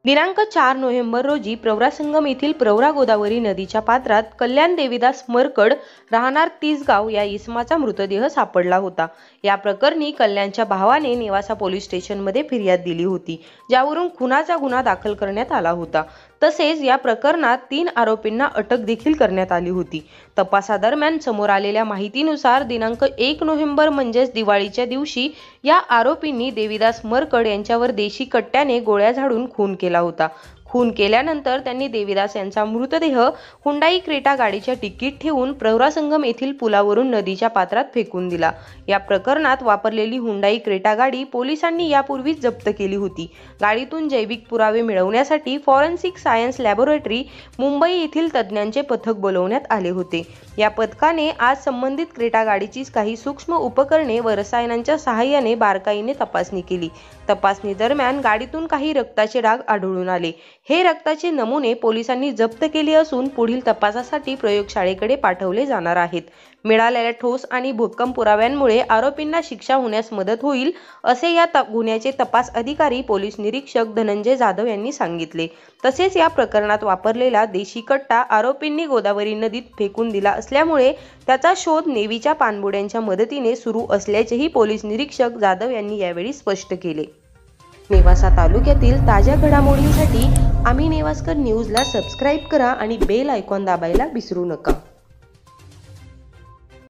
दिनांक 4 नोव्हेंबर रोजी प्रवरासंगम येथील प्रवरा गोदावरी नदीच्या पात्रात कल्याण देवीदास मरकड राहणार तिसगाव या इसमाचा मृतदेह सापडला होता। या प्रकरणी कल्याणच्या भावाने नेवासा पोलीस स्टेशनमध्ये फिर्याद दिली होती, ज्यावरून खुनाचा गुन्हा दाखल करण्यात आला होता। तसेच या प्रकरणात 3 आरोपींना अटक देखील करण्यात आली होती। तपासादरम्यान समोर आलेल्या माहितीनुसार दिनांक 1 नोव्हेंबर म्हणजेच दिवाळीच्या दिवशी या आरोपींनी देवीदास मरकड यांच्यावर देशी कट्ट्याने गोळ्या झाडून खून केला होता। खून केल्यानंतर त्यांनी देवीदास यांचा मृतदेह हुंडाई क्रेटा गाडीच्या डिकीत ठेवून प्रवरासंगम येथील पुलावरून नदीच्या पात्रात फेकून दिला। या प्रकरणात वापरलेली हुंडाई क्रेटा गाडी पोलिसांनी यापूर्वीच जप्त केली होती। गाडीतून जैविक पुरावे मिळवण्यासाठी फॉरेन्सिक सायन्स लॅबोरेटरी मुंबई येथील तज्ज्ञांचे पथक बोलवण्यात आले होते। या पथकाने आज संबंधित क्रेटा गाडीची काही सूक्ष्म उपकरणे व रसायनांच्या सहाय्याने बारकाईने तपासणी केली। तपासणी दरम्यान गाडीतून काही रक्ताचे डाग आढळून आले। हे रक्ताचे नमुने पोलिसांनी जप्त केले असून पुढील तपासासाठी प्रयोगशाळेकडे पाठवले जाणार आहेत। मिळालेल्या ठोस आणि भक्कम पुराव्यांमुळे आरोपींना शिक्षा होण्यास मदत होईल, असे या गुन्ह्याचे तपास अधिकारी पोलीस निरीक्षक धनंजय जाधव यांनी सांगितले। तसेच या प्रकरणात वापरलेला देशी कट्टा आरोपींनी गोदावरी नदीत फेकून दिला असल्यामुळे त्याचा शोध नेव्हीच्या पाणबुड्यांच्या मदतीने सुरू असल्याचेही पोलीस निरीक्षक जाधव यांनी यावेळी स्पष्ट केले। नेवासा तालुक्यातील ताज्या घडामोडींसाठी आम्ही नेवास्कर न्यूजला सबस्क्राईब करा आणि बेल आयकॉन दाबायला विसरू नका।